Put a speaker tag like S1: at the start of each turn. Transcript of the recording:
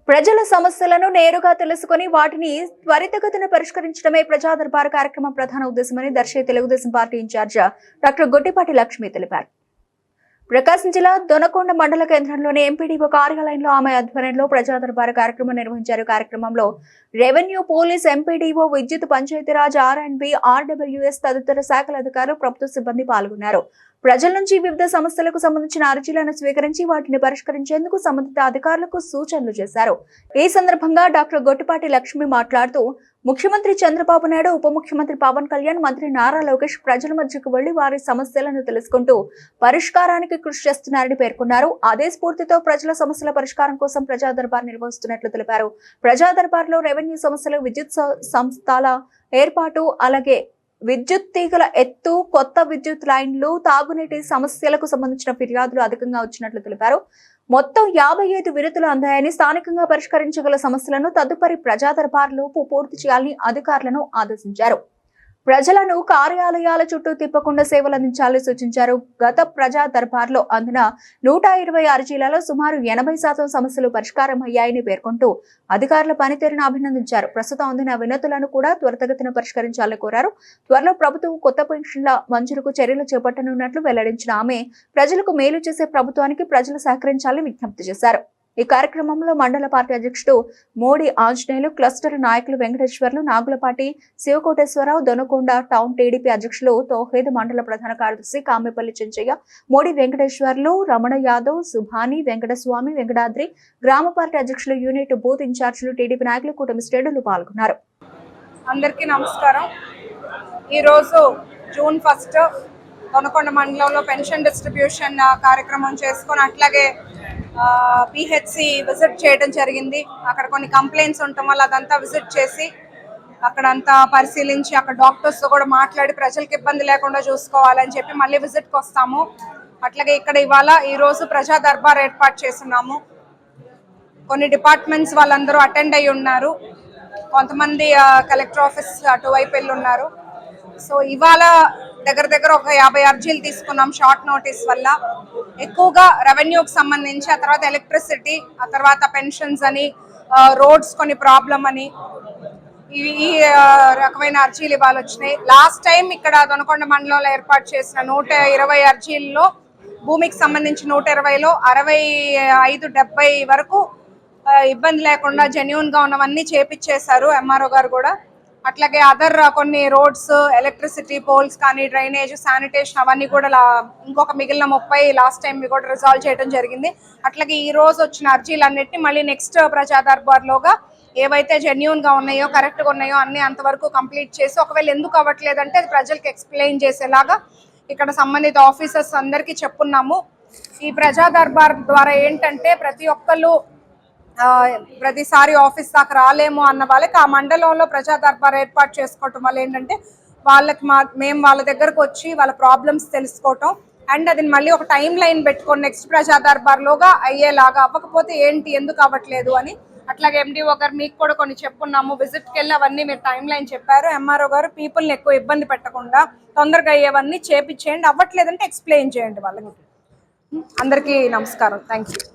S1: ప్రజల సమస్యలను నేరుగా తెలుసుకుని వాటిని త్వరితగతిన పరిష్కరించడమే ప్రజా దర్బార్ కార్యక్రమం ప్రధాన ఉద్దేశమని Darsi Telugu Desam party in charge doctor Gottipati Lakshmi తెలిపారు. ప్రకాశం జిల్లా దొనకొండ మండల కేంద్రంలోని ఎంపీడీఓ కార్యాలయంలో ఆమె ఆధ్వర్యంలో ప్రజా దర్బార్ కార్యక్రమం నిర్వహించారు. కార్యక్రమంలో రెవెన్యూ, పోలీస్, ఎంపీడీఓ, విద్యుత్, పంచాయతీరాజ్, ఆర్ఎండ్బి, ఆర్డబ్ల్యూఎస్ తదితర శాఖల అధికారులు, ప్రభుత్వ సిబ్బంది పాల్గొన్నారు. ప్రజల నుంచి వివిధ సమస్యలకు సంబంధించిన అర్జీలను స్వీకరించి వాటిని పరిష్కరించేందుకు సంబంధిత అధికారులకు సూచనలు చేశారు. ఈ సందర్భంగా డాక్టర్ గొట్టిపాటి లక్ష్మి మాట్లాడుతూ, ముఖ్యమంత్రి చంద్రబాబు నాయుడు, ఉప ముఖ్యమంత్రి పవన్ కళ్యాణ్, మంత్రి నారా లోకేష్ ప్రజల మధ్యకు వెళ్లి వారి సమస్యలను తెలుసుకుంటూ పరిష్కారానికి కృషి చేస్తున్నారని పేర్కొన్నారు. అదే స్ఫూర్తితో ప్రజల సమస్యల పరిష్కారం కోసం ప్రజా దర్బార్ నిర్వహిస్తున్నట్లు తెలిపారు. ప్రజా దర్బార్లో రెవెన్యూ సమస్యలు, విద్యుత్ సంస్థల ఏర్పాటు, అలాగే విద్యుత్ తీగల ఎత్తు, కొత్త విద్యుత్ లైన్లు, తాగునీటి సమస్యలకు సంబంధించిన ఫిర్యాదులు అధికంగా వచ్చినట్లు తెలిపారు. మొత్తం 55 వినతులు అందాయని, స్థానికంగా పరిష్కరించగల సమస్యలను తదుపరి ప్రజా దర్బార్లోపు పూర్తి చేయాలని అధికారులను ఆదేశించారు. ప్రజలను కార్యాలయాల చుట్టూ తిప్పకుండా సేవలు అందించాలని సూచించారు. గత ప్రజా దర్బార్లో అందిన 120 అర్జీలలో సుమారు 80% సమస్యలు పరిష్కారం అయ్యాయని పేర్కొంటూ అధికారుల పనితీరును అభినందించారు. ప్రస్తుతం అందిన వినతులను కూడా త్వరితగతిన పరిష్కరించాలని కోరారు. త్వరలో ప్రభుత్వం కొత్త పెన్షన్ల మంజూరుకు చర్యలు చేపట్టనున్నట్లు వెల్లడించిన ఆమె ప్రజలకు మేలు చేసే ప్రభుత్వానికి ప్రజలు సహకరించాలని విజ్ఞప్తి చేశారు. ఈ కార్యక్రమంలో మండల పార్టీ అధ్యక్షుడు మోడి ఆంజనేయులు, క్లస్టర్ నాయకులు వెంకటేశ్వర్లు, నాగులపాటి శివకోటేశ్వరరావు, దొనకొండ టౌన్ టీడీపీ అధ్యక్షులు తౌహీద్, మండల ప్రధాన కార్యదర్శి కామెపల్లి చెంచయ్య, మోడి వెంకటేశ్వర్లు, రమణ యాదవ్, సుభాని, వెంకటస్వామి, వెంకటాద్రి, గ్రామ పార్టీ అధ్యక్షులు, యూనిట్ బూత్ ఇన్ఛార్జీలు, టీడీపీ నాయకులు, కూటమి శ్రేణులు పాల్గొన్నారు.
S2: అందరికీ నమస్కారం. ఈరోజు జూన్ 1 దొనకొండ మండలంలో పెన్షన్ డిస్ట్రిబ్యూషన్ కార్యక్రమం చేసుకొని అట్లాగే పిహెచ్సి విజిట్ చేయడం జరిగింది. అక్కడ కొన్ని కంప్లైంట్స్ ఉండటం వల్ల అదంతా విజిట్ చేసి అక్కడంతా పరిశీలించి అక్కడ డాక్టర్స్తో కూడా మాట్లాడి ప్రజలకు ఇబ్బంది లేకుండా చూసుకోవాలని చెప్పి మళ్ళీ విజిట్కి వస్తాము. అట్లాగే ఇక్కడ ఇవాళ ఈరోజు ప్రజా దర్బార్ ఏర్పాటు చేస్తున్నాము. కొన్ని డిపార్ట్మెంట్స్ వాళ్ళందరూ అటెండ్ అయ్యి ఉన్నారు. కొంతమంది కలెక్టర్ ఆఫీస్ అటువైపు వెళ్ళి ఉన్నారు. సో ఇవాళ దగ్గర ఒక 50 అర్జీలు తీసుకున్నాం షార్ట్ నోటీస్ వల్ల. ఎక్కువగా రెవెన్యూకి సంబంధించి, ఆ తర్వాత ఎలక్ట్రిసిటీ, ఆ తర్వాత పెన్షన్స్ అని, రోడ్స్ కొన్ని ప్రాబ్లం అని ఈ రకమైన అర్జీలు ఇవాళ వచ్చినాయి. లాస్ట్ టైం ఇక్కడ దొనకొండ మండలంలో ఏర్పాటు చేసిన 120 అర్జీల్లో భూమికి సంబంధించి 120లో 65-70 వరకు ఇబ్బంది లేకుండా జెన్యూన్గా ఉన్నవన్నీ చేపిచ్చేశారు ఎంఆర్ఓ గారు కూడా. అట్లాగే అదర్ కొన్ని రోడ్స్, ఎలక్ట్రిసిటీ పోల్స్ కానీ, డ్రైనేజ్, శానిటేషన్ అవన్నీ కూడా ఇంకొక మిగిలిన 30 లాస్ట్ టైం కూడా రిజాల్వ్ చేయడం జరిగింది. అట్లాగే ఈ రోజు వచ్చిన అర్జీలన్నిటిని మళ్ళీ నెక్స్ట్ ప్రజా దర్బార్లోగా ఏవైతే జెన్యూన్గా ఉన్నాయో, కరెక్ట్గా ఉన్నాయో అన్ని అంతవరకు కంప్లీట్ చేసి, ఒకవేళ ఎందుకు అవ్వట్లేదంటే అది ప్రజలకు ఎక్స్ప్లెయిన్ చేసేలాగా ఇక్కడ సంబంధిత ఆఫీసర్స్ అందరికీ చెప్పున్నాము. ఈ ప్రజా దర్బార్ ద్వారా ఏంటంటే ప్రతి ఒక్కళ్ళు ప్రతిసారి ఆఫీస్ దాకా రాలేము అన్న వాళ్ళకి ఆ మండలంలో ప్రజా దర్బార్ ఏర్పాటు చేసుకోవటం వల్ల ఏంటంటే వాళ్ళకి మేము వాళ్ళ దగ్గరకు వచ్చి వాళ్ళ ప్రాబ్లమ్స్ తెలుసుకోవటం, అండ్ అది మళ్ళీ ఒక టైం లైన్ పెట్టుకొని నెక్స్ట్ ప్రజా దర్బార్లోగా అయ్యేలాగా, అవ్వకపోతే ఏంటి, ఎందుకు అవ్వట్లేదు అని. అట్లాగే ఎండిఓ గారు మీకు కూడా కొన్ని చెప్పున్నాము, విజిట్కి వెళ్ళి అవన్నీ మీరు టైం లైన్ చెప్పారు. ఎంఆర్ఓ గారు పీపుల్ని ఎక్కువ ఇబ్బంది పెట్టకుండా తొందరగా అయ్యేవన్నీ చేపించేయండి, అవ్వట్లేదంటే ఎక్స్ప్లెయిన్ చేయండి వాళ్ళకి. అందరికీ నమస్కారం. Thank you.